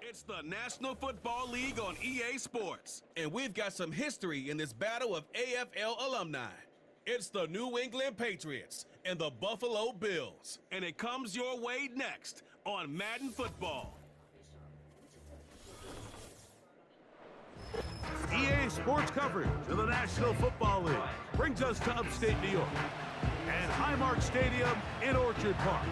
It's the National Football League on EA Sports, and we've got some history in this battle of AFL alumni. It's the New England Patriots and the Buffalo Bills, and it comes your way next on Madden Football. EA Sports coverage of the National Football League brings us to upstate New York and Highmark Stadium in Orchard Park.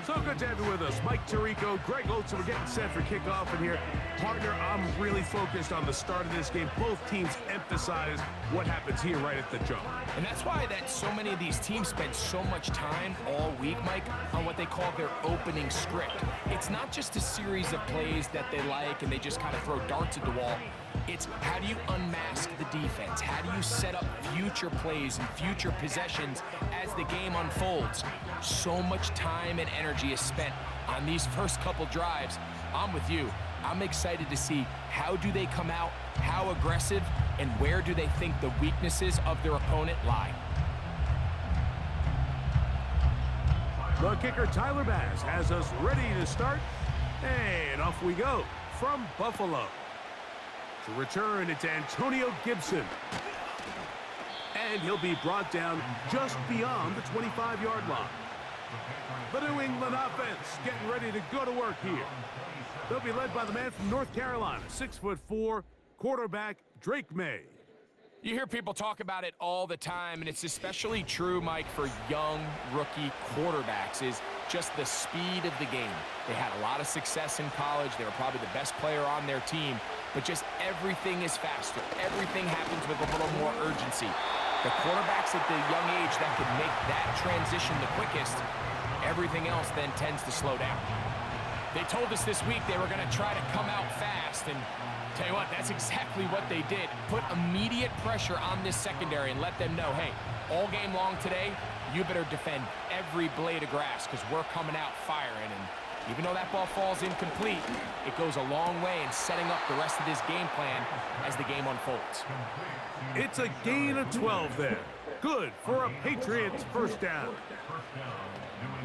So good to have you with us. Mike Tirico, Greg Oates, we're getting set for kickoff in here. Partner, I'm really focused on the start of this game. Both teams emphasize what happens here right at the jump. And that's why so many of these teams spend so much time all week, Mike, on what they call their opening script. It's not just a series of plays that they like and they just kind of throw darts at the wall. It's how do you unmask the defense? How do you set up future plays and future possessions as the game unfolds? So much time and energy is spent on these first couple drives. I'm with you. I'm excited to see how do they come out, how aggressive, and where do they think the weaknesses of their opponent lie. The kicker, Tyler Bass, has us ready to start. And off we go from Buffalo. To return, it's Antonio Gibson. And he'll be brought down just beyond the 25-yard line. The New England offense getting ready to go to work here. They'll be led by the man from North Carolina, 6'4", quarterback Drake May. You hear people talk about it all the time, and it's especially true, Mike, for young rookie quarterbacks, is just the speed of the game. They had a lot of success in college. They were probably the best player on their team, but just everything is faster. Everything happens with a little more urgency. The quarterbacks at the young age that can make that transition the quickest, everything else then tends to slow down. They told us this week they were going to try to come out fast, and tell you what, that's exactly what they did. Put immediate pressure on this secondary and let them know, hey, all game long today, you better defend every blade of grass because we're coming out firing. And even though that ball falls incomplete, it goes a long way in setting up the rest of this game plan as the game unfolds. It's a gain of 12 there. Good for a Patriots first down.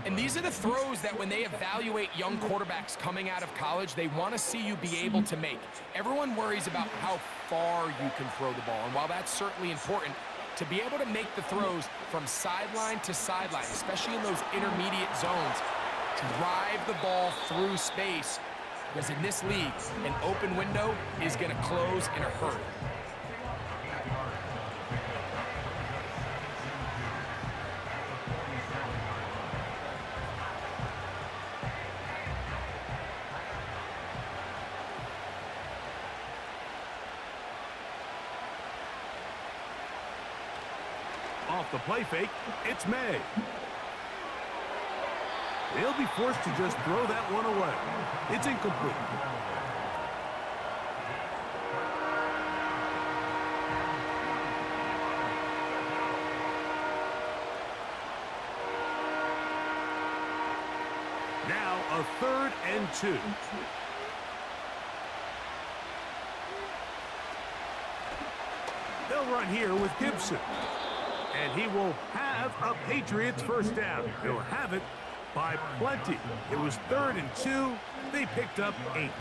And these are the throws that when they evaluate young quarterbacks coming out of college, they want to see you be able to make. Everyone worries about how far you can throw the ball. And while that's certainly important, to be able to make the throws from sideline to sideline, especially in those intermediate zones, drive the ball through space, because in this league, an open window is going to close in a hurry. Off the play fake, it's May. They'll be forced to just throw that one away. It's incomplete. Now a 3rd and 2. They'll run here with Gibson. And he will have a Patriots first down. He'll have it by plenty. It was 3rd and 2. They picked up 8.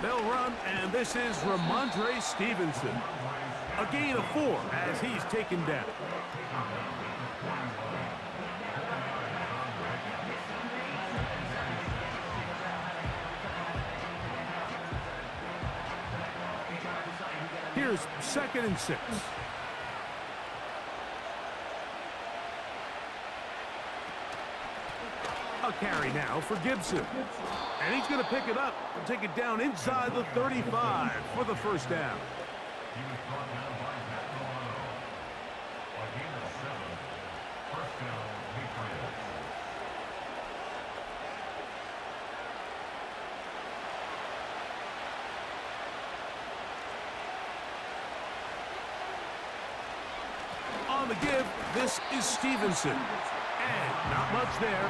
They'll run, and this is Ramondre Stevenson. A gain of 4 as he's taken down. Here's 2nd and 6. A carry now for Gibson. And he's going to pick it up and take it down inside the 35 for the first down. On the give, this is Stevenson. And not much there.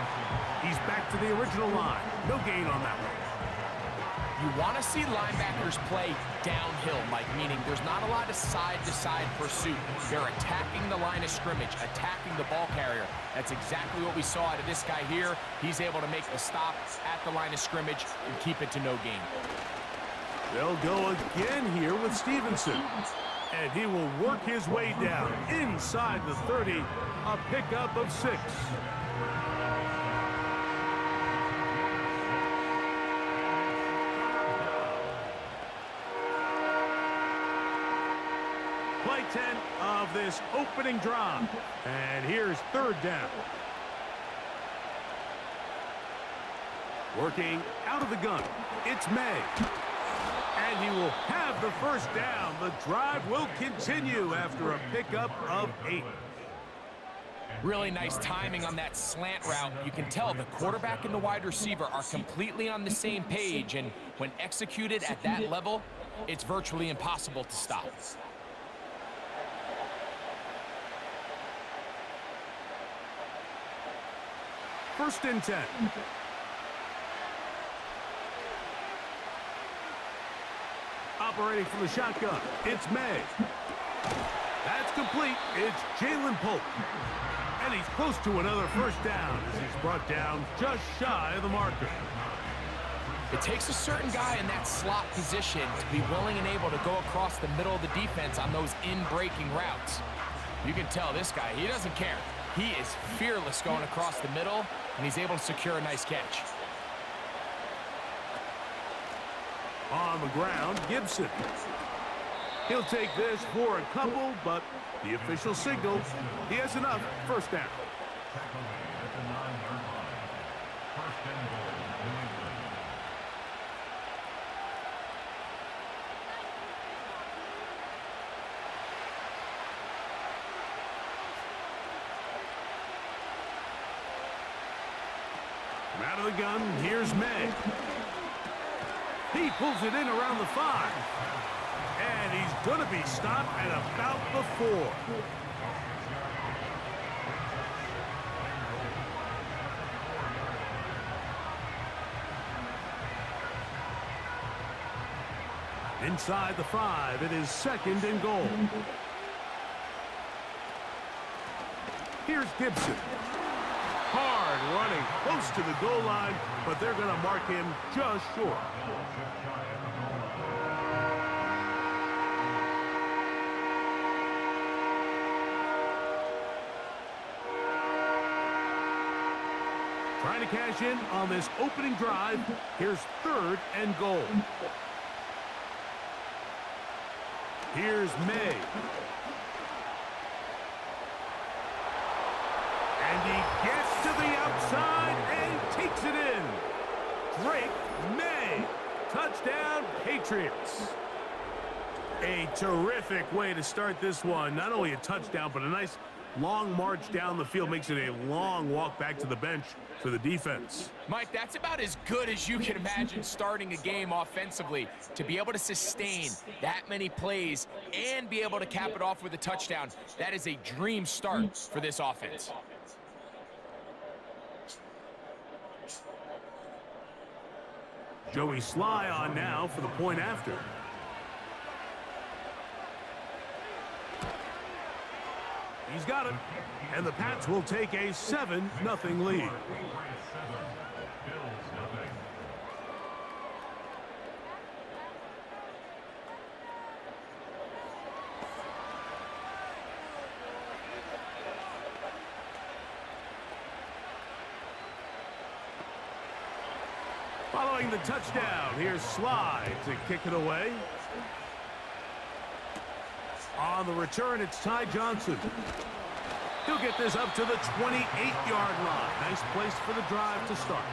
He's back to the original line. No gain on that one. You want to see linebackers play downhill, Mike, meaning there's not a lot of side-to-side pursuit. They're attacking the line of scrimmage, attacking the ball carrier. That's exactly what we saw out of this guy here. He's able to make the stop at the line of scrimmage and keep it to no gain. They'll go again here with Stevenson. And he will work his way down inside the 30, a pickup of 6. Play 10 of this opening drive. And here's 3rd down. Working out of the gun, it's May. And he will have the first down. The drive will continue after a pickup of 8. Really nice timing on that slant route. You can tell the quarterback and the wide receiver are completely on the same page, and when executed at that level, it's virtually impossible to stop. First and 10. Operating from the shotgun, it's May. That's complete. It's Jalen Polk. And he's close to another first down as he's brought down just shy of the marker. It takes a certain guy in that slot position to be willing and able to go across the middle of the defense on those in-breaking routes. You can tell this guy, he doesn't care. He is fearless going across the middle, and he's able to secure a nice catch. On the ground, Gibson. He'll take this for a couple, but the official signal, he has enough. First down. From out of the gun, here's May. He pulls it in around the 5. And he's going to be stopped at about the 4. Inside the 5, it is 2nd and goal. Here's Gibson. Hard running close to the goal line, but they're going to mark him just short. Trying to cash in on this opening drive. Here's 3rd and goal. Here's May. And he gets to the outside and takes it in. Drake May. Touchdown, Patriots. A terrific way to start this one. Not only a touchdown, but a nice long march down the field. Makes it a long walk back to the bench for the defense. Mike, that's about as good as you can imagine starting a game offensively. To be able to sustain that many plays and be able to cap it off with a touchdown, that is a dream start for this offense. Joey Sly on now for the point after. He's got it. And the Pats will take a 7-0 lead. Following the touchdown, here's Sly to kick it away. On the return, it's Ty Johnson. He'll get this up to the 28-yard line. Nice place for the drive to start.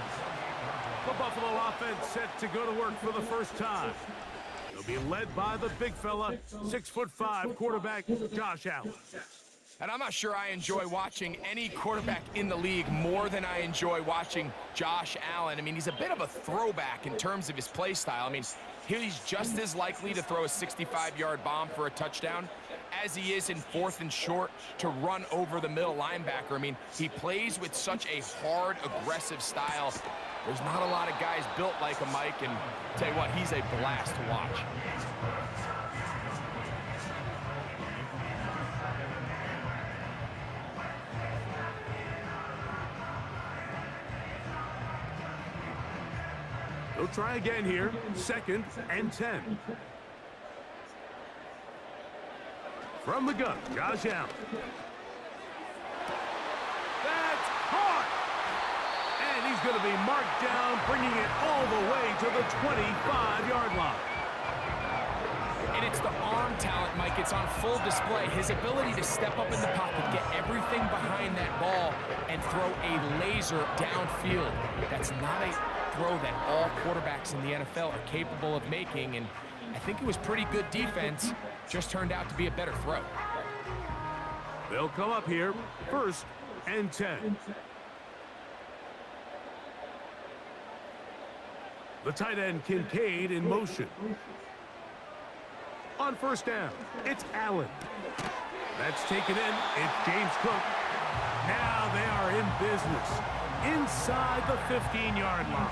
The Buffalo offense set to go to work for the first time. They'll be led by the big fella, 6'5" quarterback Josh Allen. And I'm not sure I enjoy watching any quarterback in the league more than I enjoy watching Josh Allen. I mean, he's a bit of a throwback in terms of his play style. I mean, he's just as likely to throw a 65-yard bomb for a touchdown as he is in 4th and short to run over the middle linebacker. I mean, he plays with such a hard, aggressive style There's not a lot of guys built like him, Mike, and tell you what, he's a blast to watch. They'll try again here. 2nd and 10. From the gun, Josh Allen. That's caught! And he's going to be marked down, bringing it all the way to the 25-yard line. And it's the arm talent, Mike. It's on full display. His ability to step up in the pocket, get everything behind that ball, and throw a laser downfield. That's not a throw that all quarterbacks in the NFL are capable of making, and I think it was pretty good defense. Just turned out to be a better throw. They'll come up here, 1st and 10. The tight end Kincaid in motion. On 1st down, it's Allen. That's taken in. It's James Cook. Now they are in business inside the 15-yard line.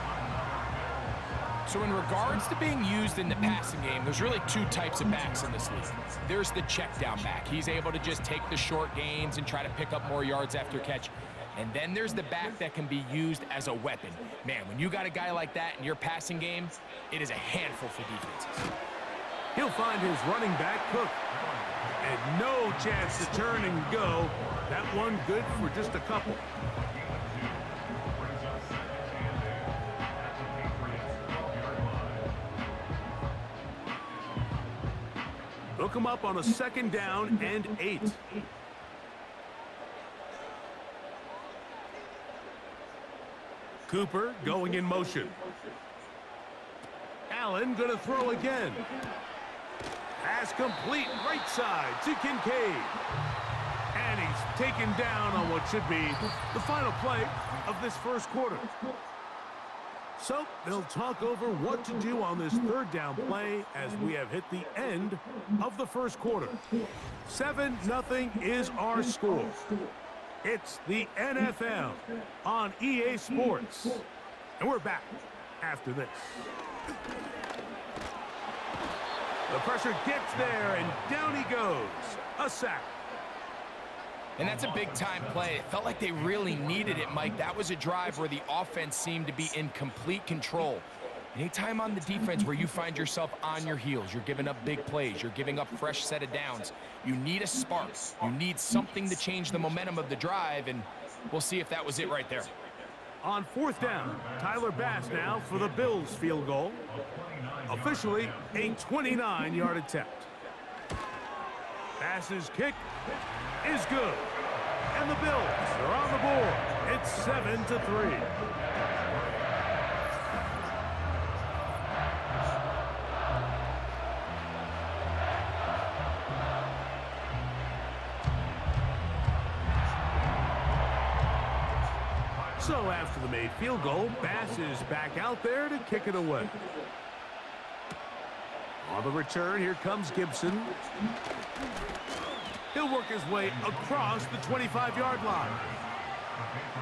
So in regards to being used in the passing game, there's really 2 types of backs in this league. There's the check down back. He's able to just take the short gains and try to pick up more yards after catch. And then there's the back that can be used as a weapon. Man, when you got a guy like that in your passing game, it is a handful for defenses. He'll find his running back, Cook. And no chance to turn and go. That one good for just a couple. They'll come up on a 2nd down and 8. Cooper going in motion. Allen going to throw again. Pass complete, right side to Kincaid. And he's taken down on what should be the final play of this 1st quarter. So they'll talk over what to do on this 3rd down play as we have hit the end of the 1st quarter. 7-0 is our score. It's the NFL on EA Sports. And we're back after this. The pressure gets there, and down he goes. A sack. And that's a big-time play. It felt like they really needed it, Mike. That was a drive where the offense seemed to be in complete control. Anytime on the defense where you find yourself on your heels, you're giving up big plays, you're giving up fresh set of downs, you need a spark. You need something to change the momentum of the drive, and we'll see if that was it right there. On 4th down, Tyler Bass now for the Bills field goal. Officially a 29-yard attempt. Bass's kick is good. And the Bills are on the board. It's 7-3. So after the made field goal, Bass is back out there to kick it away. On the return, here comes Gibson. He'll work his way across the 25-yard line.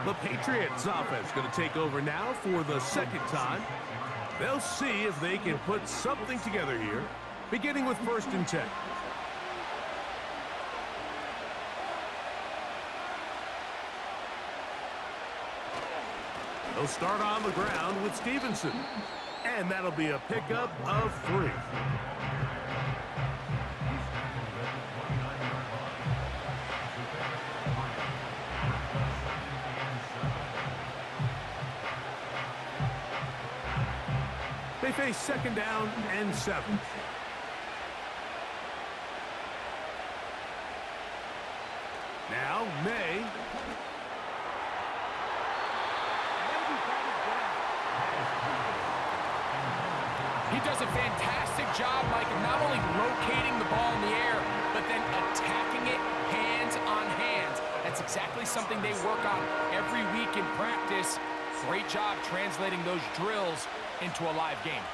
The Patriots offense going to take over now for the 2nd time. They'll see if they can put something together here, beginning with 1st and 10. They'll start on the ground with Stevenson. And that'll be a pickup of 3. They face 2nd down and 7. Now, May. He does a fantastic job, Mike, of not only rotating the ball in the air, but then attacking it hands on hands. That's exactly something they work on every week in practice. Great job translating those drills into a live game.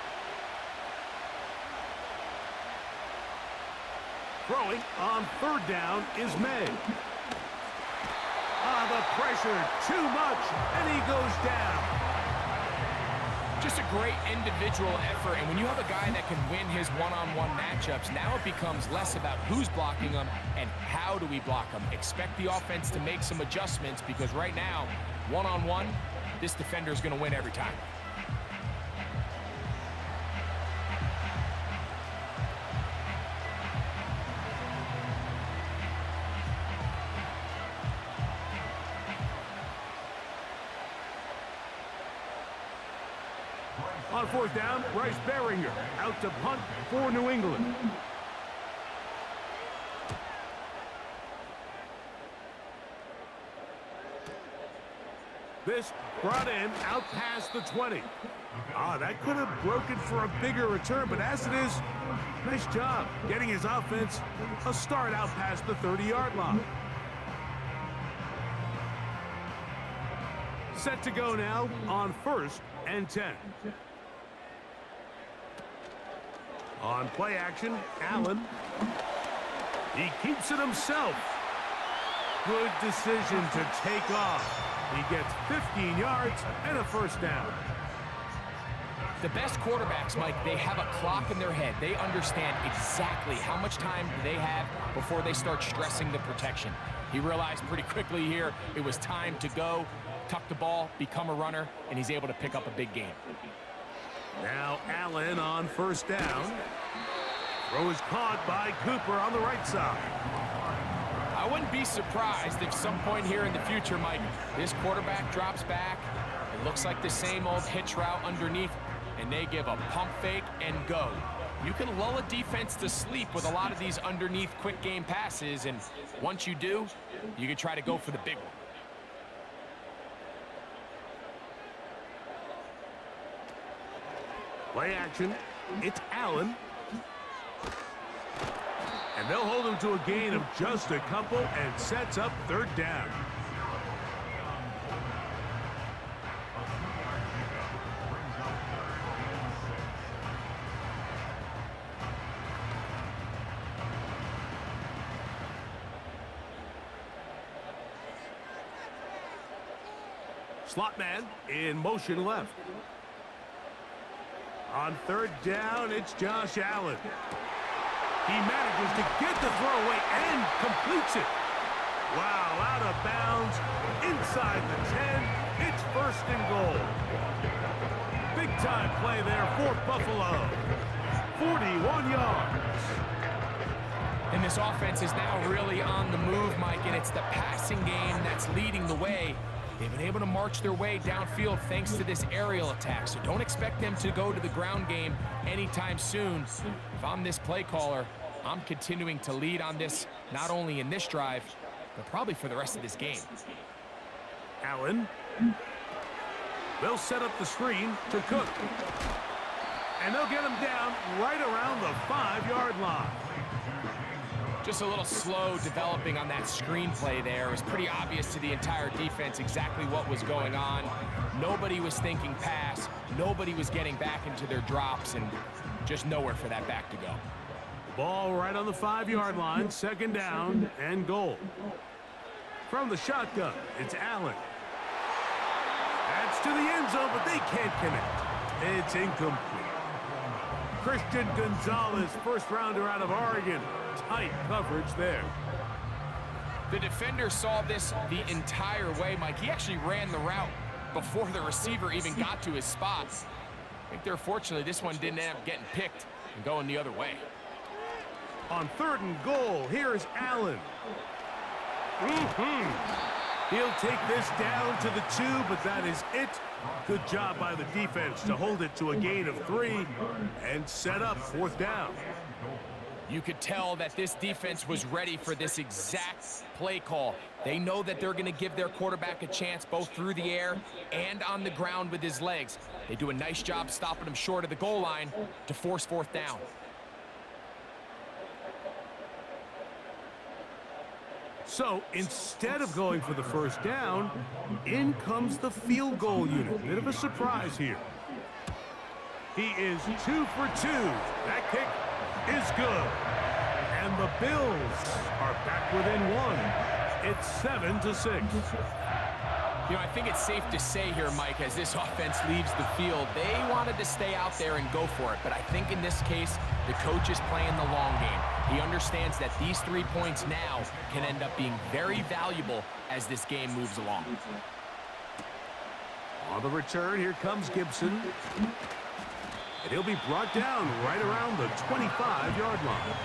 Throwing on 3rd down is May. The pressure, too much, and he goes down. Just a great individual effort, and when you have a guy that can win his one-on-one matchups, now it becomes less about who's blocking him and how do we block him. Expect the offense to make some adjustments because right now, one-on-one, this defender is going to win every time. On fourth down, Bryce Beringer out to punt for New England. This brought in out past the 20. That could have broken for a bigger return, but as it is, nice job getting his offense a start out past the 30-yard line. Set to go now on 1st and 10. On play action, Allen. He keeps it himself. Good decision to take off. He gets 15 yards and a first down. The best quarterbacks, Mike, they have a clock in their head. They understand exactly how much time they have before they start stressing the protection. He realized pretty quickly here it was time to go, tuck the ball, become a runner, and he's able to pick up a big game. Now Allen on first down. Throw is caught by Cooper on the right side. I wouldn't be surprised if some point here in the future, Mike, this quarterback drops back. It looks like the same old hitch route underneath, and they give a pump fake and go. You can lull a defense to sleep with a lot of these underneath quick game passes, and once you do, you can try to go for the big one. Play action. It's Allen. And they'll hold him to a gain of just a couple and sets up third down. Slot man in motion left. On third down, it's Josh Allen. He manages to get the throw away and completes it. Wow, out of bounds, inside the 10. It's first and goal. Big time play there for Buffalo. 41 yards. And this offense is now really on the move, Mike, and it's the passing game that's leading the way. They've been able to march their way downfield thanks to this aerial attack, so don't expect them to go to the ground game anytime soon. If I'm this play caller, I'm continuing to lead on this, not only in this drive, but probably for the rest of this game. Allen. They'll set up the screen to Cook. And they'll get him down right around the 5-yard line. Just a little slow developing on that screenplay there. It was pretty obvious to the entire defense exactly what was going on. Nobody was thinking pass. Nobody was getting back into their drops, and just nowhere for that back to go. Ball right on the 5-yard line, second down and goal. From the shotgun, it's Allen. That's to the end zone, but they can't connect. It's incomplete. Christian Gonzalez, first rounder out of Oregon. Tight coverage there. The defender saw this the entire way, Mike. He actually ran the route before the receiver even got to his spot. I think they're fortunately this one didn't end up getting picked and going the other way. On third and goal, here's Allen. He'll take this down to the 2, but that is it. Good job by the defense to hold it to a gain of 3 and set up fourth down. You could tell that this defense was ready for this exact play call. They know that they're going to give their quarterback a chance both through the air and on the ground with his legs. They do a nice job stopping him short of the goal line to force fourth down. So instead of going for the first down, in comes the field goal unit. Bit of a surprise here. He is 2 for 2. That kick is good. And the Bills are back within 1. It's 7-6. You know, I think it's safe to say here, Mike, as this offense leaves the field, they wanted to stay out there and go for it. But I think in this case, the coach is playing the long game. He understands that these 3 points now can end up being very valuable as this game moves along. On the return, here comes Gibson. And he'll be brought down right around the 25-yard line.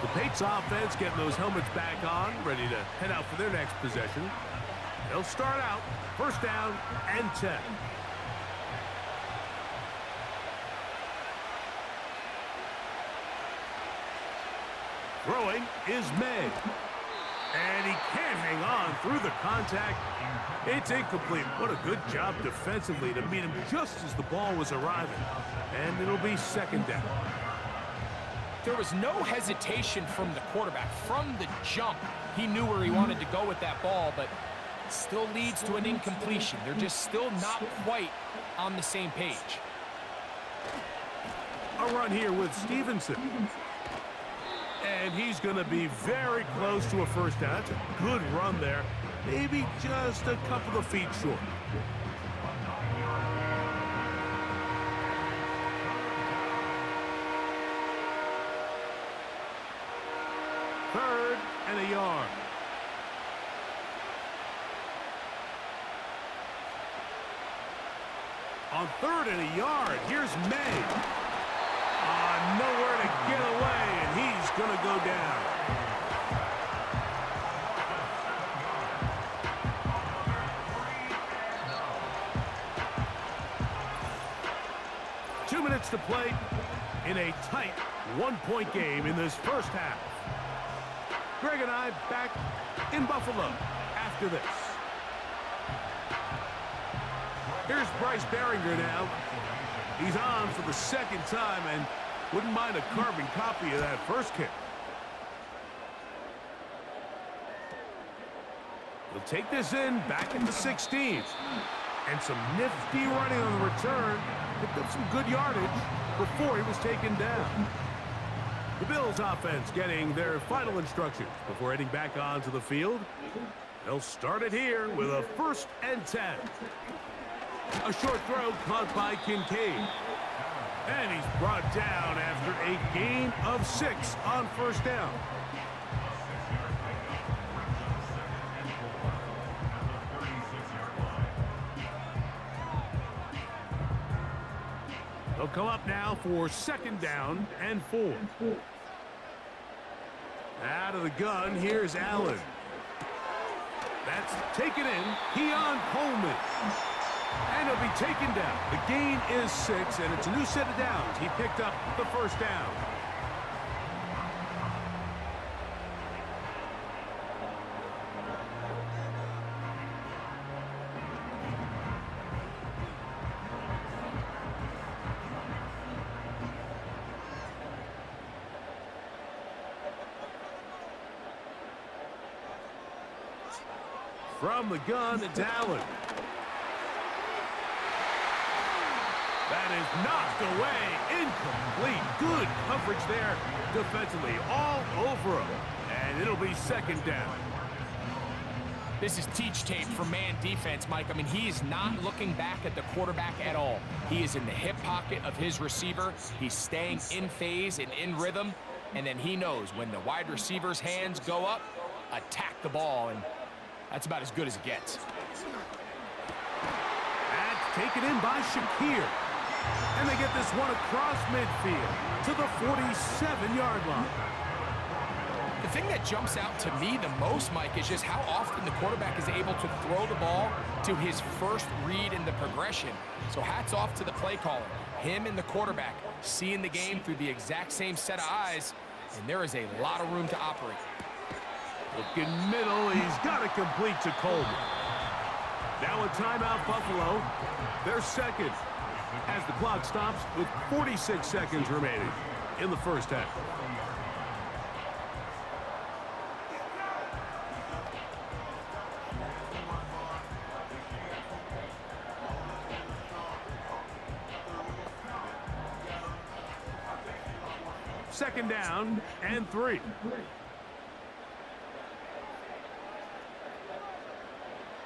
The Patriots offense getting those helmets back on, ready to head out for their next possession. They'll start out, first down and 10. Throwing is May. And he can't hang on through the contact. It's incomplete. What a good job defensively to meet him just as the ball was arriving. And it'll be second down. There was no hesitation from the quarterback. From the jump, he knew where he wanted to go with that ball, but it still leads to an incompletion. They're just still not quite on the same page. A run here with Stevenson. And he's going to be very close to a first down. That's a good run there. Maybe just a couple of feet short. Third and a yard. On third and a yard, here's May. Nowhere to get away, and he's going to go down. Two minutes to play in a tight one-point game in this first half. Greg and I back in Buffalo after this. Here's Bryce Behringer now. He's on for the second time and wouldn't mind a carbon copy of that first kick. He'll take this in back into 16. And some nifty running on the return. Picked up some good yardage before he was taken down. The Bills offense getting their final instructions before heading back onto the field. They'll start it here with a first and 10. A short throw caught by Kincaid. And he's brought down after a gain of 6 on first down. They'll come up now for second down and 4. Out of the gun, here's Allen. That's taken in. Keon Coleman. And he'll be taken down. The gain is 6, and it's a new set of downs. He picked up the first down. From the gun, it's Allen. That is knocked away. Incomplete. Good coverage there defensively. All over him. And it'll be second down. This is teach tape for man defense, Mike. I mean, he is not looking back at the quarterback at all. He is in the hip pocket of his receiver. He's staying in phase and in rhythm. And then he knows when the wide receiver's hands go up, attack the ball. And that's about as good as it gets. That's taken in by Shakir. And they get this one across midfield to the 47-yard line. The thing that jumps out to me the most, Mike, is just how often the quarterback is able to throw the ball to his first read in the progression. So hats off to the play caller. Him and the quarterback seeing the game through the exact same set of eyes, and there is a lot of room to operate. Looking middle, he's got it complete to Coleman. Now a timeout, Buffalo. They're second as the clock stops with 46 seconds remaining in the first half. Second down and 3.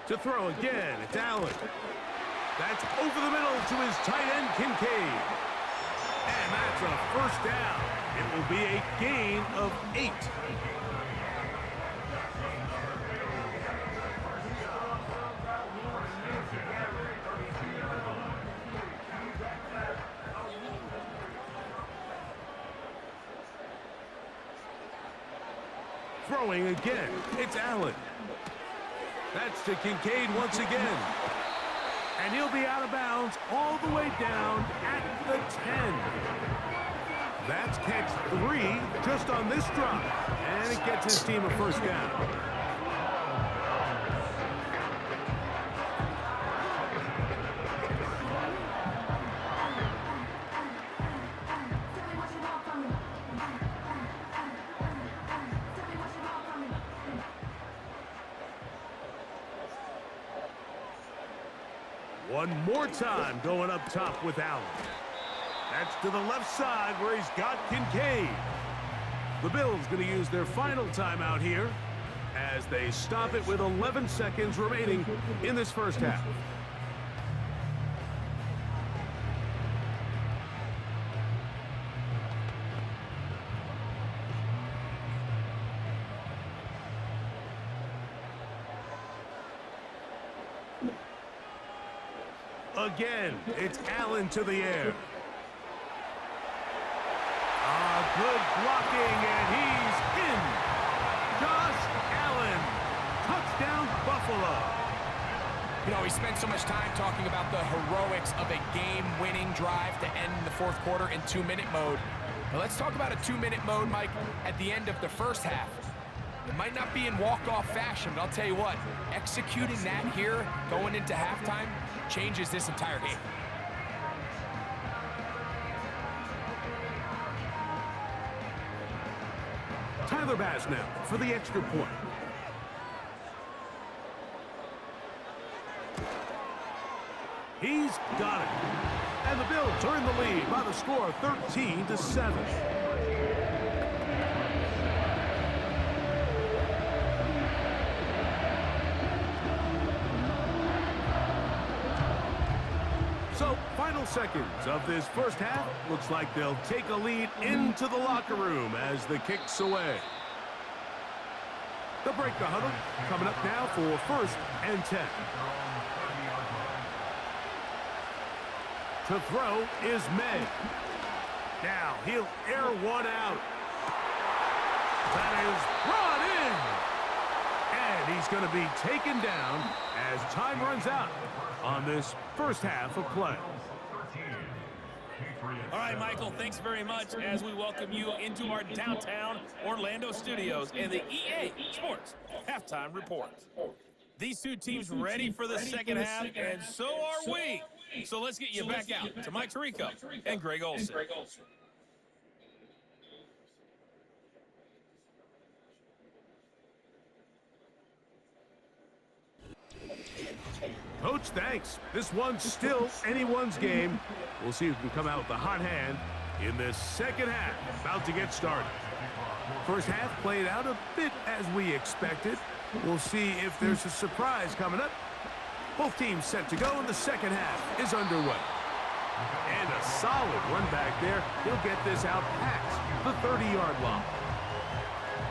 To throw again, it's Allen. That's over the middle to his tight end, Kincaid. And that's a first down. It will be a gain of 8. Throwing again, it's Allen. That's to Kincaid once again. And he'll be out of bounds all the way down at the 10. That's catch 3 just on this drive. And it gets his team a first down. One more time going up top with Allen. That's to the left side where he's got Kincaid. The Bills going to use their final timeout here as they stop it with 11 seconds remaining in this first half. Again, it's Allen to the air. Good blocking, and he's in. Josh Allen, touchdown Buffalo. You know, we spent so much time talking about the heroics of a game-winning drive to end the fourth quarter in 2-minute mode. Now let's talk about a 2-minute mode, Mike, at the end of the first half. It might not be in walk-off fashion, but I'll tell you what, executing that here going into halftime changes this entire game. Tyler Bass now for the extra point. He's got it. And the Bills are in the lead by the score of 13-7. So, final seconds of this first half. Looks like they'll take a lead into the locker room as the kick's away. They'll break the huddle. Coming up now for 1st and 10. To throw is May. Now he'll air one out. That is brought in. And he's going to be taken down as time runs out on this first half of play. All right, Michael, thanks very much as we welcome you into our downtown Orlando studios and the EA Sports Halftime Report. These two teams ready for the second half, and so are we. So let's get you back out to Mike Tirico and Greg Olson. Coach, thanks. This one's still anyone's game. We'll see who can come out with the hot hand in this second half. About to get started. First half played out a bit as we expected. We'll see if there's a surprise coming up. Both teams set to go, and the second half is underway. And a solid run back there. He'll get this out past the 30-yard line.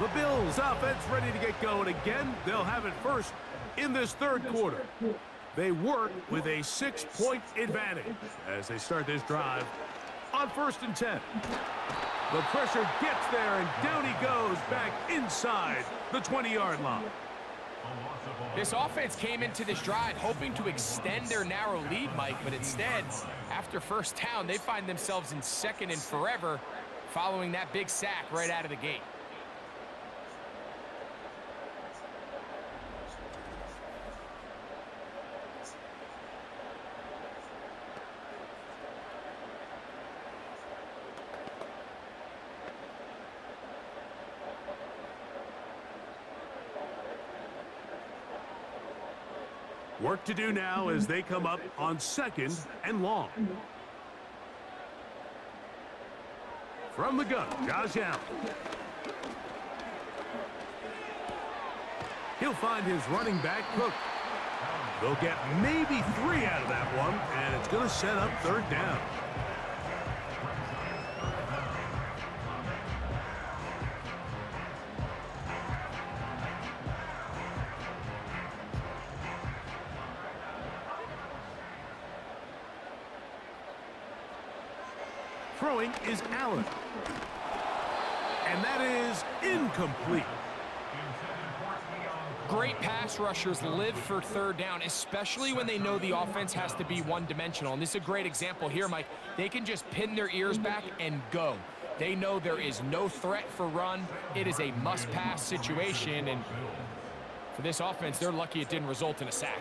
The Bills offense ready to get going again. They'll have it first in this third quarter. They work with a 6-point advantage as they start this drive on 1st and 10. The pressure gets there, and down he goes back inside the 20-yard line. This offense came into this drive hoping to extend their narrow lead, Mike, but instead, after first down, they find themselves in 2nd and forever following that big sack right out of the gate. Work to do now as they come up on 2nd and long. From the gun, Josh Allen. He'll find his running back, Cook. They'll get maybe 3 out of that one, and it's going to set up third down. Throwing is Allen. And that is incomplete. Great pass rushers live for third down, especially when they know the offense has to be one-dimensional. And this is a great example here, Mike. They can just pin their ears back and go. They know there is no threat for run. It is a must-pass situation. And for this offense, they're lucky it didn't result in a sack.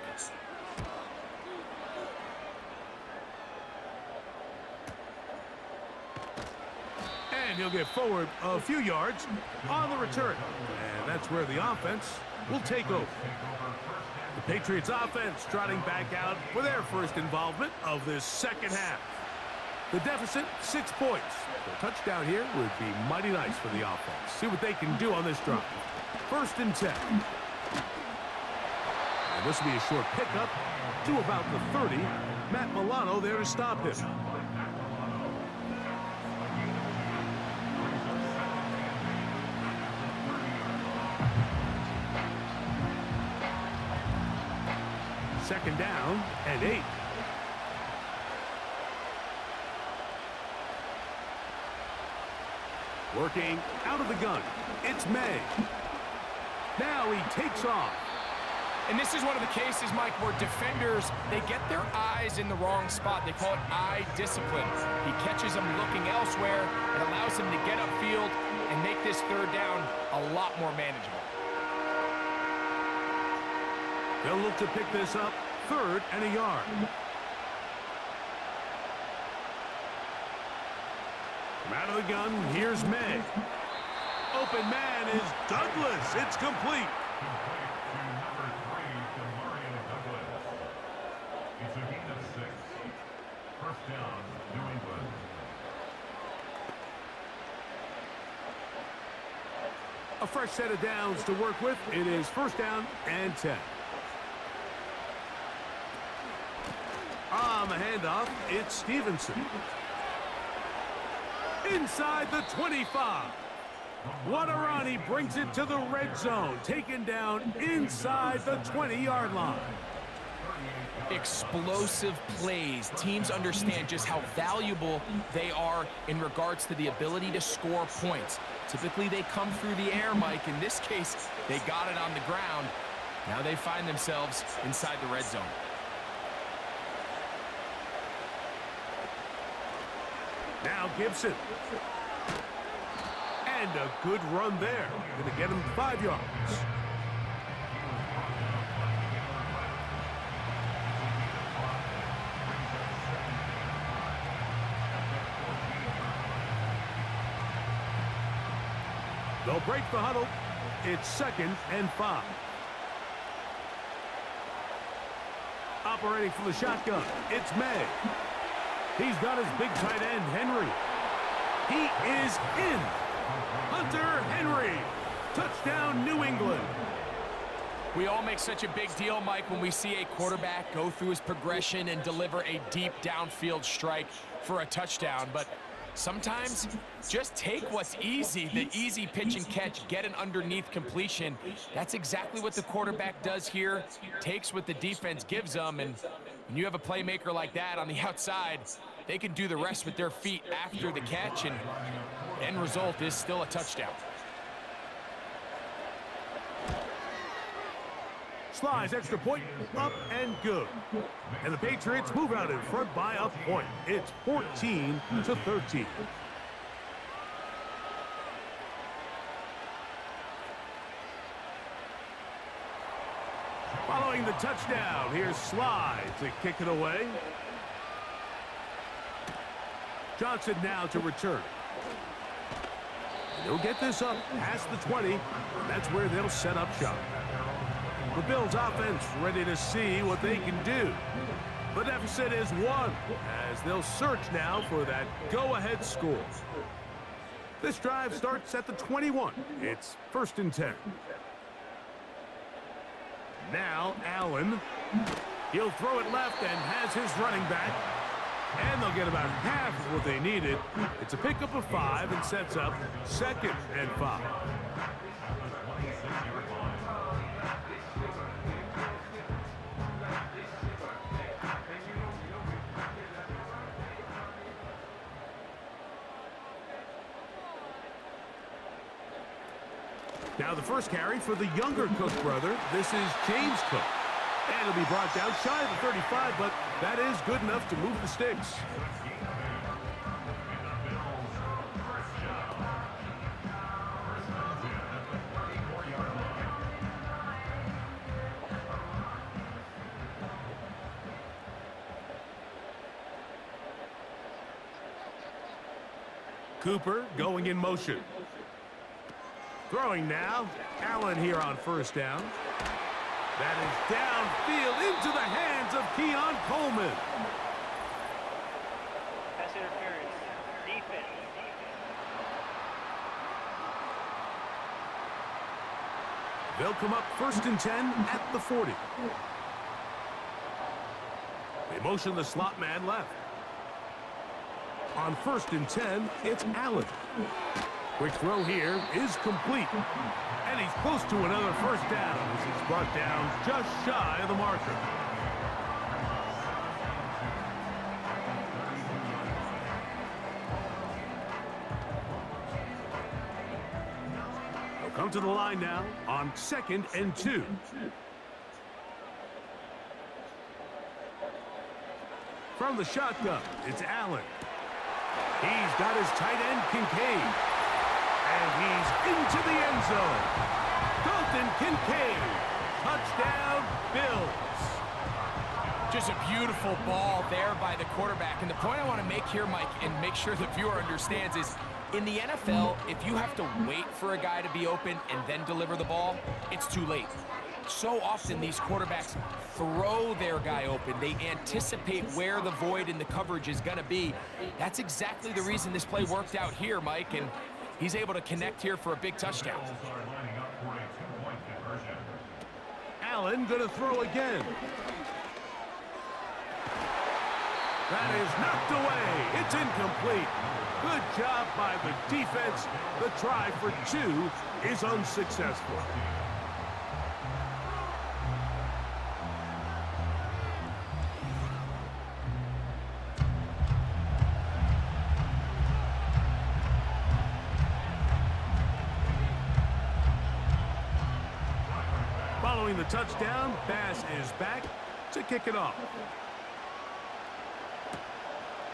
And he'll get forward a few yards on the return. And that's where the offense will take over. The Patriots offense trotting back out for their first involvement of this second half. The deficit, 6 points. A touchdown here would be mighty nice for the offense. See what they can do on this drive. 1st and 10. And this will be a short pickup to about the 30. Matt Milano there to stop him. Second down and 8. Working out of the gun. It's May. Now he takes off. And this is one of the cases, Mike, where defenders, they get their eyes in the wrong spot. They call it eye discipline. He catches them looking elsewhere. It allows him to get upfield and make this third down a lot more manageable. They'll look to pick this up 3rd and a yard. From out of the gun, here's May. Open man is Douglas. It's complete. A fresh set of downs to work with. It is 1st down and 10. On the handoff, it's Stevenson. Inside the 25. What a run. He brings it to the red zone. Taken down inside the 20-yard line. Explosive plays. Teams understand just how valuable they are in regards to the ability to score points. Typically, they come through the air, Mike. In this case, they got it on the ground. Now they find themselves inside the red zone. Now Gibson. And a good run there. Going to get him 5 yards. They'll break the huddle. It's 2nd and 5. Operating from the shotgun, it's May. He's got his big tight end, Henry. He is in. Hunter Henry. Touchdown, New England. We all make such a big deal, Mike, when we see a quarterback go through his progression and deliver a deep downfield strike for a touchdown. But sometimes just take what's easy, the easy pitch and catch, get an underneath completion. That's exactly what the quarterback does here, takes what the defense gives them, and when you have a playmaker like that on the outside, they can do the rest with their feet after the catch, and the end result is still a touchdown. Slides extra point, up and good. And the Patriots move out in front by a point. It's 14-13. Following the touchdown, here's Slide to kick it away. Johnson now to return. They'll get this up past the 20, and that's where they'll set up shop. The Bills offense ready to see what they can do. The deficit is 1, as they'll search now for that go-ahead score. This drive starts at the 21. It's 1st and 10. Now Allen. He'll throw it left and has his running back. And they'll get about half of what they needed. It's a pickup of 5 and sets up 2nd and 5. Now the first carry for the younger Cook brother. This is James Cook. And it'll be brought down shy of the 35, but that is good enough to move the sticks. Cooper going in motion. Throwing now. Allen here on first down. That is downfield into the hands of Keon Coleman. Pass interference. Defense. They'll come up 1st and 10 at the 40. They motion the slot man left. On 1st and 10, it's Allen. Quick throw here is complete. And he's close to another first down as he's brought down just shy of the marker. They'll come to the line now on 2nd and 2. From the shotgun, it's Allen. He's got his tight end, Kincaid. And he's into the end zone. Dalton Kincaid. Touchdown, Bills. Just a beautiful ball there by the quarterback. And the point I want to make here, Mike, and make sure the viewer understands is, in the NFL, if you have to wait for a guy to be open and then deliver the ball, it's too late. So often these quarterbacks throw their guy open. They anticipate where the void in the coverage is going to be. That's exactly the reason this play worked out here, Mike, and he's able to connect here for a big touchdown. Allen going to throw again. That is knocked away. It's incomplete. Good job by the defense. The try for 2 is unsuccessful. Following the touchdown, Bass is back to kick it off.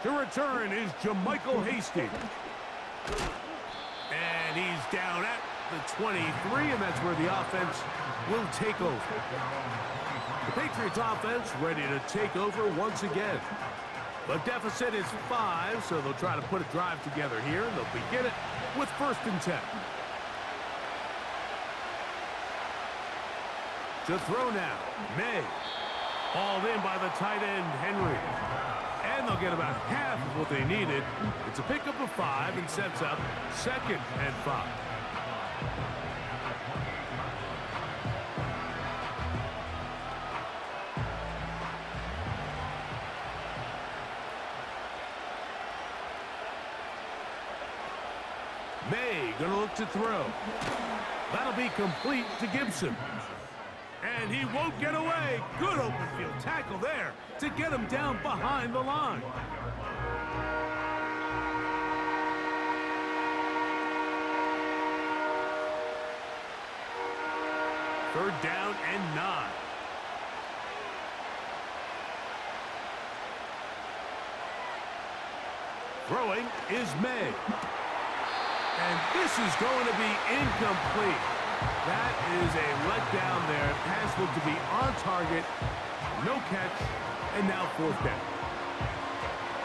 To return is Jermichael Hasty. And he's down at the 23, and that's where the offense will take over. The Patriots offense ready to take over once again. The deficit is 5, so they'll try to put a drive together here. They'll begin it with 1st and 10. To throw now, May. Hauled in by the tight end, Henry. And they'll get about half of what they needed. It's a pickup of 5 and sets up 2nd and 5. May gonna look to throw. That'll be complete to Gibson. And he won't get away. Good open field tackle there to get him down behind the line. Third down and 9. Throwing is May. And this is going to be incomplete. That is a letdown there. Pass looked to be on target. No catch. And now 4th down.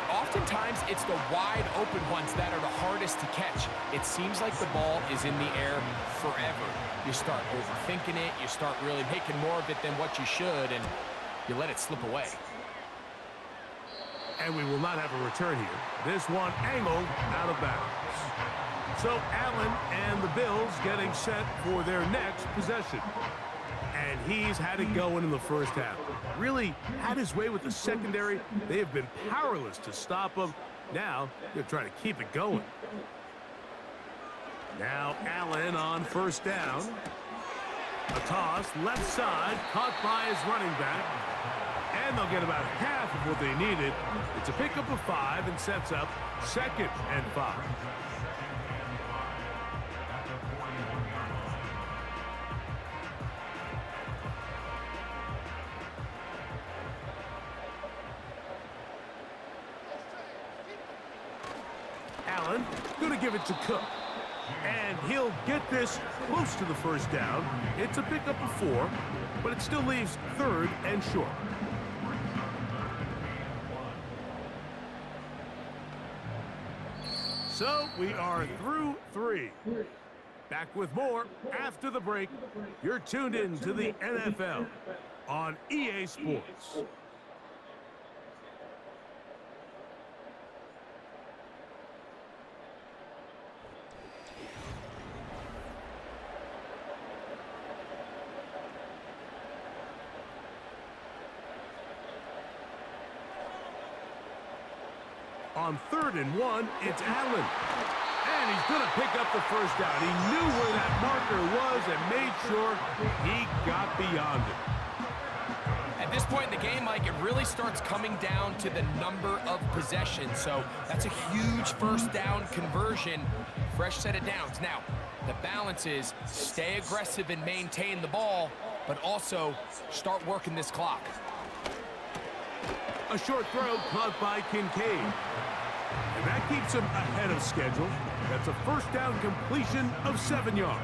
Oftentimes, it's the wide open ones that are the hardest to catch. It seems like the ball is in the air forever. You start overthinking it. You start really making more of it than what you should, and you let it slip away. And we will not have a return here. This one angled out of bounds. So Allen and the Bills getting set for their next possession. And he's had it going in the first half. really had his way with the secondary. They have been powerless to stop him. Now they're trying to keep it going. Now Allen on first down. A toss, left side, caught by his running back. And they'll get about half of what they needed. It's a pickup of 5 and sets up 2nd and 5. Allen going to give it to Cook. And he'll get this close to the first down. It's a pickup of 4, but it still leaves 3rd and short. So we are through 3. Back with more after the break. You're tuned in to the NFL on EA Sports. On 3rd and 1, it's Allen. And he's going to pick up the first down. He knew where that marker was and made sure he got beyond it. At this point in the game, Mike, it really starts coming down to the number of possessions. So that's a huge first down conversion. Fresh set of downs. Now, the balance is stay aggressive and maintain the ball, but also start working this clock. A short throw caught by Kincaid. And that keeps him ahead of schedule. That's a first down completion of 7 yards.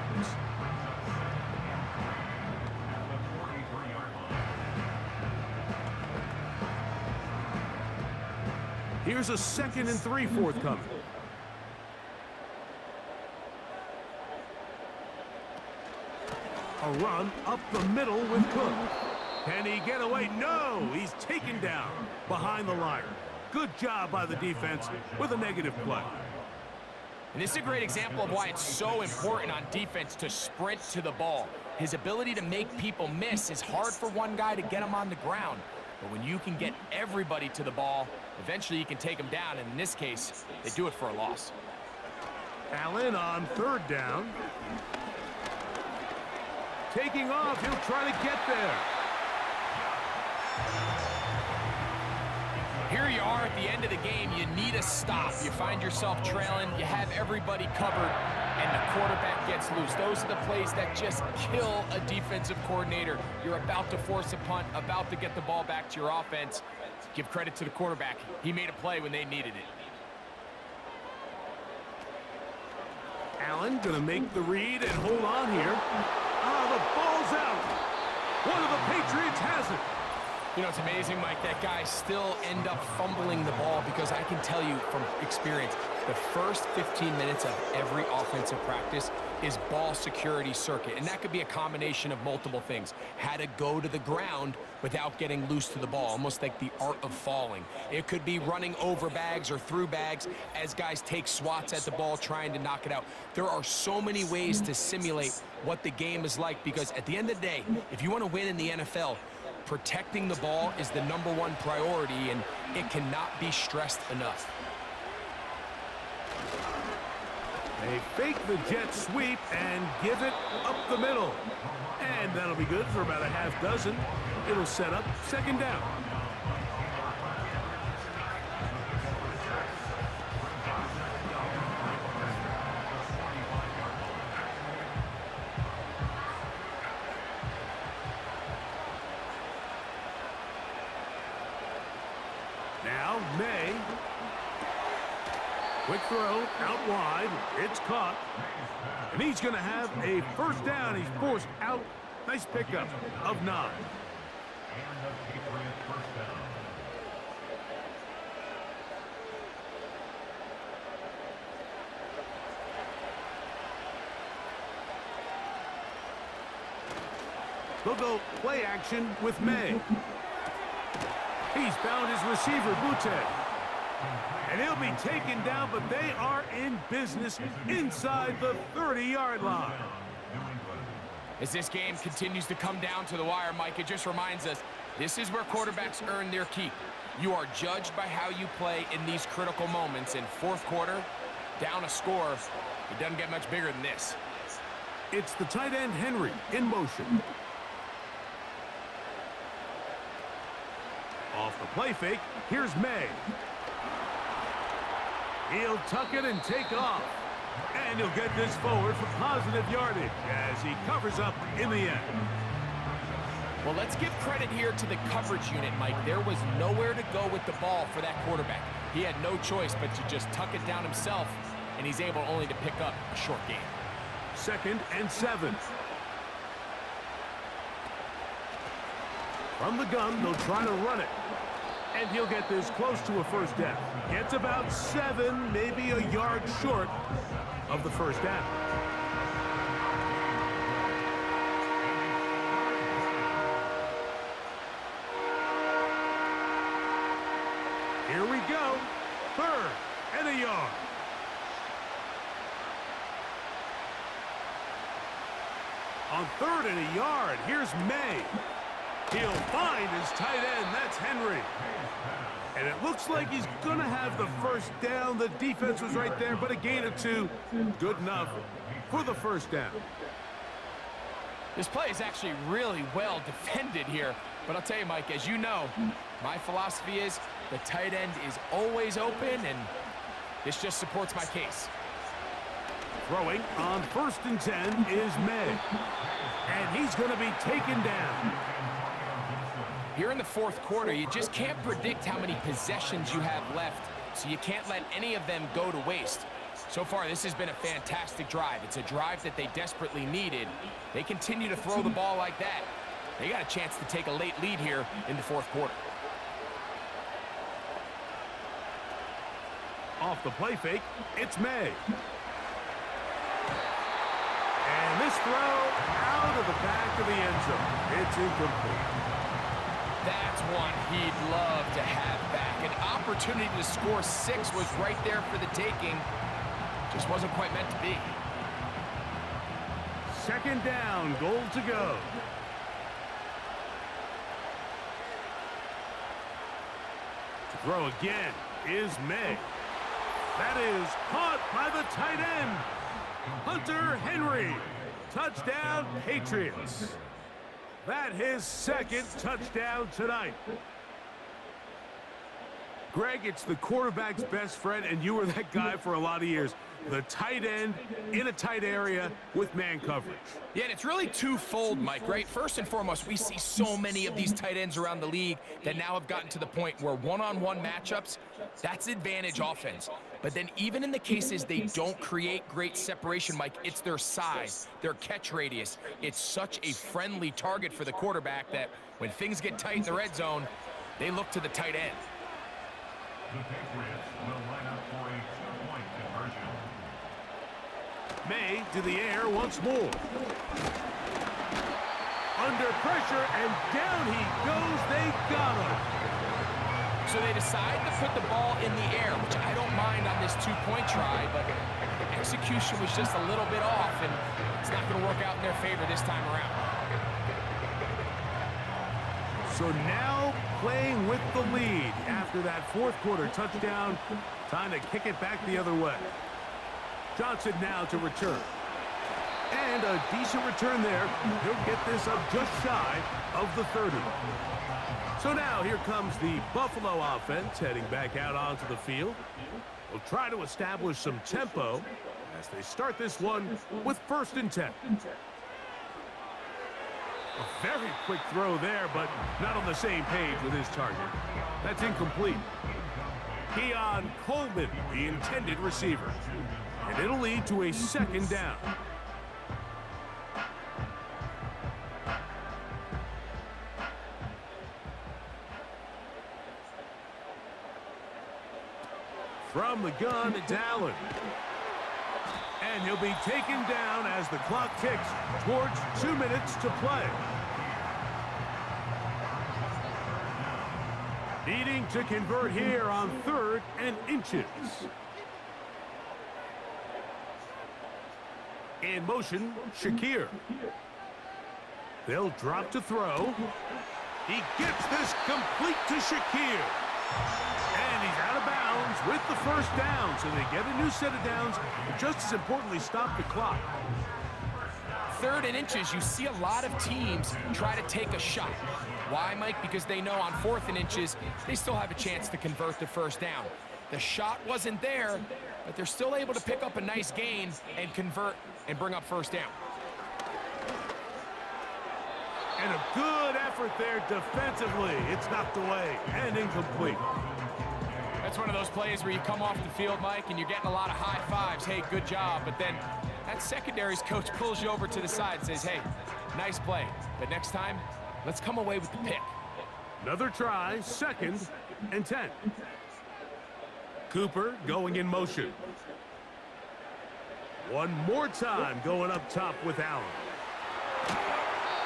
Here's a 2nd and 3 forthcoming. A run up the middle with Cook. Can he get away? No! He's taken down behind the line. Good job by the defense with a negative play. And this is a great example of why it's so important on defense to sprint to the ball. His ability to make people miss is hard for one guy to get him on the ground. But when you can get everybody to the ball, eventually you can take them down. And in this case, they do it for a loss. Allen on 3rd down. Taking off, he'll try to get there. Here you are at the end of the game. You need a stop. You find yourself trailing. You have everybody covered, and the quarterback gets loose. Those are the plays that just kill a defensive coordinator. You're about to force a punt, about to get the ball back to your offense. Give credit to the quarterback. He made a play when they needed it. Allen going to make the read and hold on here. Oh, the ball's out. One of the Patriots has it. You know, it's amazing, Mike, that guys still end up fumbling the ball because I can tell you from experience, the first 15 minutes of every offensive practice is ball security circuit. And that could be a combination of multiple things. How to go to the ground without getting loose to the ball, almost like the art of falling. It could be running over bags or through bags as guys take swats at the ball trying to knock it out. There are so many ways to simulate what the game is like because at the end of the day, if you want to win in the NFL, protecting the ball is the #1 priority, and it cannot be stressed enough. They fake the jet sweep and give it up the middle. And that'll be good for about a half dozen. It'll set up 2nd down. Now, May. Quick throw, out wide. It's caught. And he's going to have a first down. He's forced out. Nice pickup of 9. They'll go play action with May. He's found his receiver, Butte. And he'll be taken down, but they are in business inside the 30-yard line. As this game continues to come down to the wire, Mike, it just reminds us This is where quarterbacks earn their keep. You are judged by how you play in these critical moments. In fourth quarter, down a score, it doesn't get much bigger than this. It's the tight end Henry in motion. Off the play fake, here's May. He'll tuck it and take off. And he'll get this forward for positive yardage as he covers up in the end. Well, let's give credit here to the coverage unit, Mike. There was nowhere to go with the ball for that quarterback. He had no choice but to just tuck it down himself, and he's able only to pick up a short gain. 2nd and 7. From the gun, they'll try to run it. And he'll get this close to a first down. Gets about 7, maybe a yard short of the first down. Here we go. 3rd and a yard. On 3rd and a yard, here's May. He'll find his tight end. That's Henry. And it looks like he's going to have the first down. The defense was right there, but a gain of 2. Good enough for the first down. This play is actually really well defended here. But I'll tell you, Mike, as you know, my philosophy is the tight end is always open, and this just supports my case. Throwing on 1st and 10 is May. And he's going to be taken down. Here in the fourth quarter, you just can't predict how many possessions you have left, so you can't let any of them go to waste. So far, this has been a fantastic drive. It's a drive that they desperately needed. They continue to throw the ball like that. They got a chance to take a late lead here in the fourth quarter. Off the play fake, it's May. And this throw out of the back of the end zone. It's incomplete. That's one he'd love to have back. An opportunity to score 6 was right there for the taking. Just wasn't quite meant to be. 2nd down, goal to go. To throw again is May. That is caught by the tight end, Hunter Henry. Touchdown, Patriots. That his 2nd touchdown tonight. Greg, it's the quarterback's best friend, and you were that guy for a lot of years. The tight end in a tight area with man coverage. Yeah, and it's really twofold, Mike, right? First and foremost, we see so many of these tight ends around the league that now have gotten to the point where one-on-one matchups, that's advantage offense. But then even in the cases they don't create great separation, Mike, it's their size, their catch radius. It's such a friendly target for the quarterback that when things get tight in the red zone, they look to the tight end. The Patriots will line up for a two-point conversion. May to the air once more. Under pressure, and down he goes. They got him. So they decide to put the ball in the air, which I don't mind on this two-point try, but execution was just a little bit off, and it's not going to work out in their favor this time around. So now playing with the lead after that fourth quarter touchdown. Time to kick it back the other way. Johnson now to return. And a decent return there. He'll get this up just shy of the 30. So now here comes the Buffalo offense heading back out onto the field. We'll try to establish some tempo as they start this one with 1st and 10. A very quick throw there, but not on the same page with his target. That's incomplete. Keon Coleman, the intended receiver. And it'll lead to a 2nd down. From the gun, it's Allen. And he'll be taken down as the clock ticks towards 2 minutes to play. Needing to convert here on 3rd and inches. In motion, Shakir. They'll drop to throw. He gets this complete to Shakir. And he's out of bounds with the first down. So they get a new set of downs, and just as importantly, stop the clock. 3rd and inches, you see a lot of teams try to take a shot. Why, Mike? Because they know on 4th and inches, they still have a chance to convert the first down. The shot wasn't there, but they're still able to pick up a nice gain and convert and bring up first down. And a good effort there defensively. It's knocked away and incomplete. That's one of those plays where you come off the field, Mike, and you're getting a lot of high fives. Hey, good job. But then that secondary's coach pulls you over to the side and says, hey, nice play. But next time, let's come away with the pick. Another try, 2nd and 10. Cooper going in motion. One more time going up top with Allen.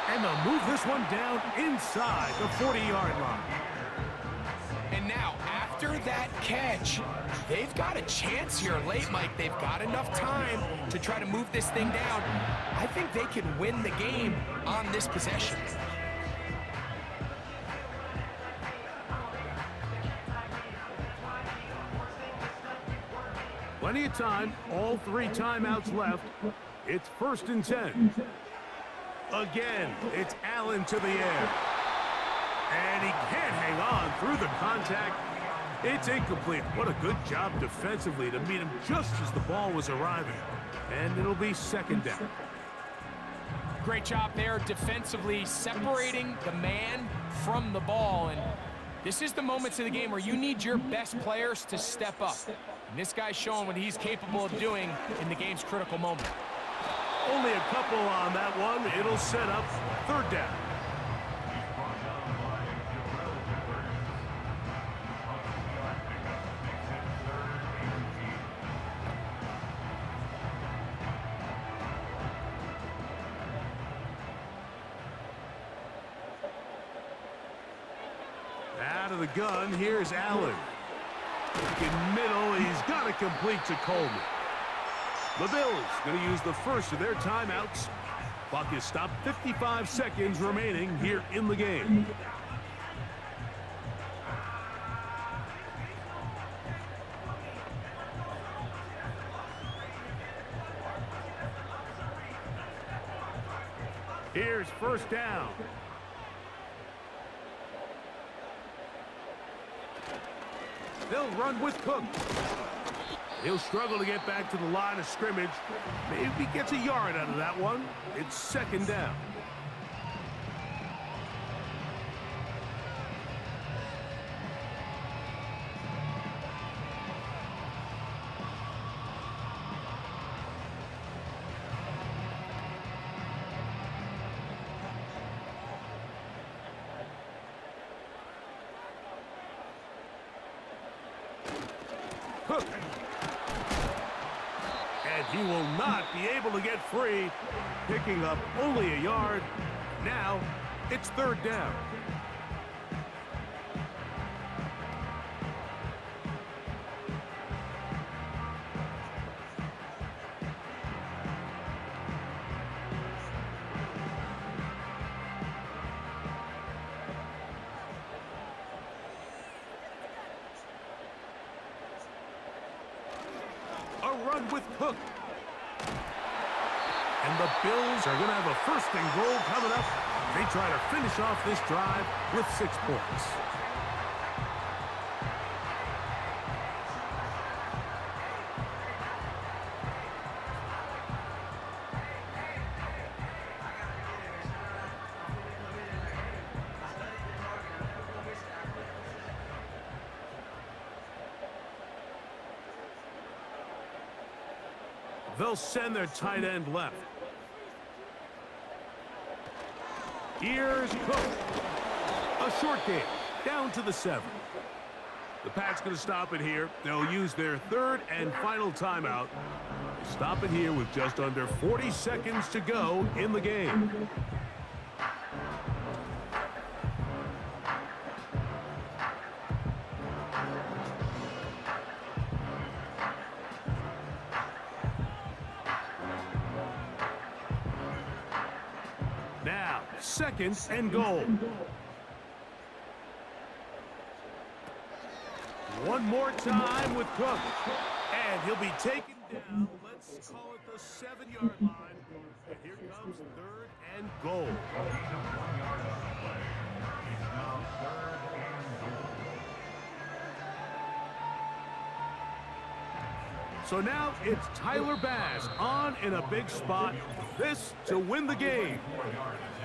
And they'll move this one down inside the 40-yard line. And now, after that catch, they've got a chance here late, Mike. They've got enough time to try to move this thing down. I think they can win the game on this possession. Plenty of time, all 3 timeouts left. It's 1st and 10. Again, it's Allen to the air. And he can't hang on through the contact. It's incomplete. What a good job defensively to meet him just as the ball was arriving. And it'll be 2nd down. Great job there defensively, separating the man from the ball. And this is the moments of the game where you need your best players to step up. And this guy's showing what he's capable of doing in the game's critical moment. Only a couple on that one. It'll set up 3rd down. Out of the gun, here's Allen. In middle, he's got to complete to Coleman. The Bills going to use the first of their timeouts. Clock is stopped, 55 seconds remaining here in the game. Here's 1st down. They'll run with Cook. He'll struggle to get back to the line of scrimmage. Maybe he gets a yard out of that one. It's 2nd down. Cook. And he will not be able to get free, picking up only a yard. Now it's 3rd down. A run with Cook. And the Bills are going to have a 1st and goal coming up. They try to finish off this drive with 6 points. They'll send their tight end left. Here's Cook. A short game, down to the 7. The Pats going to stop it here. They'll use their 3rd and final timeout. Stop it here with just under 40 seconds to go in the game. Now, 2nd and goal. One more time with Cook. And he'll be taken down. Let's call it the 7-yard line. And here comes 3rd and goal. So now it's Tyler Bass on in a big spot. This to win the game.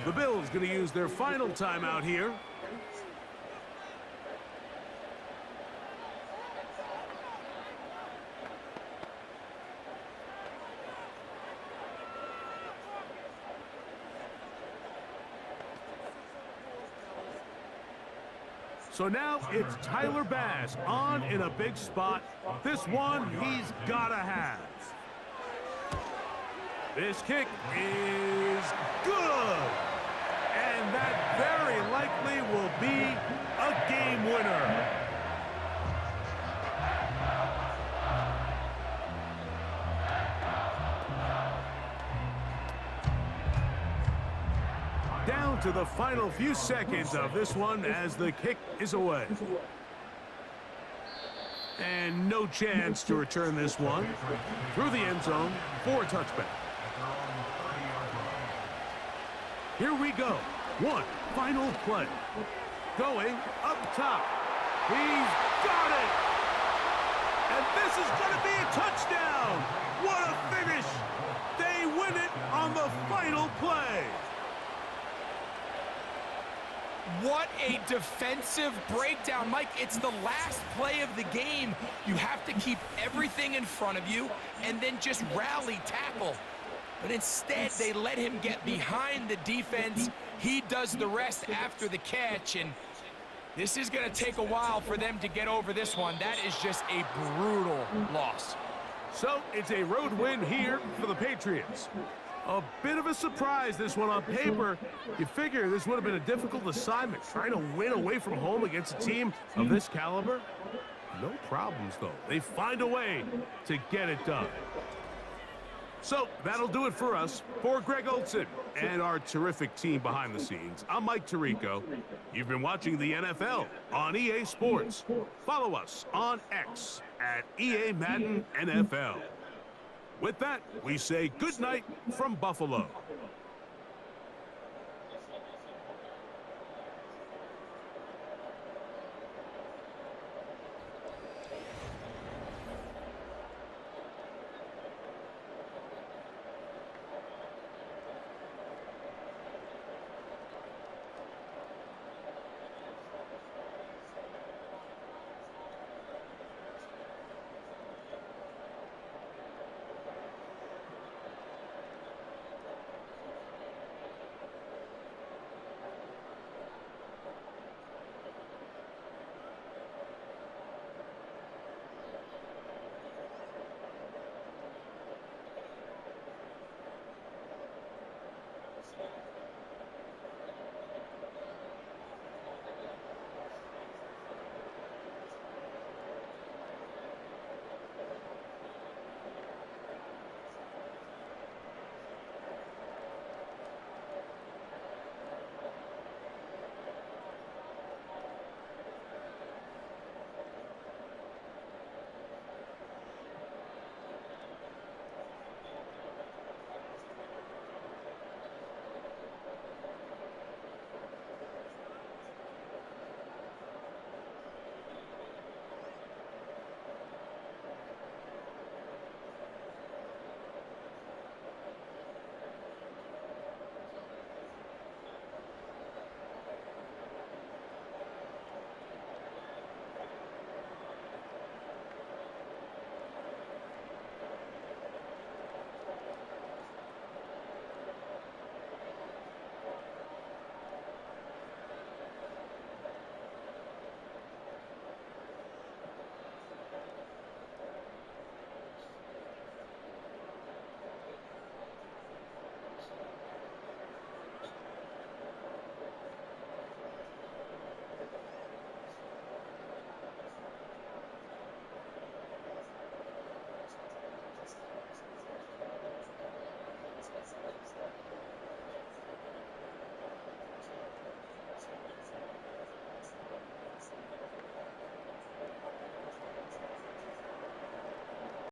The Bills going to use their final timeout here. So now it's Tyler Bass on in a big spot. This one he's gotta have. This kick is good. And that very likely will be a game winner. Down to the final few seconds of this one as the kick is away. And no chance to return this one through the end zone for a touchback. Here we go. One final play. Going up top. He's got it. And this is going to be a touchdown. What a finish. They win it on the final play. What a defensive breakdown. Mike, it's the last play of the game. You have to keep everything in front of you and then just rally tackle. But instead, they let him get behind the defense. He does the rest after the catch, and this is going to take a while for them to get over this one. That is just a brutal loss. So it's a road win here for the Patriots. A bit of a surprise, this one on paper. You figure this would have been a difficult assignment, trying to win away from home against a team of this caliber. No problems, though. They find a way to get it done. So that'll do it for us. For Greg Olson and our terrific team behind the scenes, I'm Mike Tirico. You've been watching the NFL on EA Sports. Follow us on X at EA Madden NFL. With that, we say good night from Buffalo.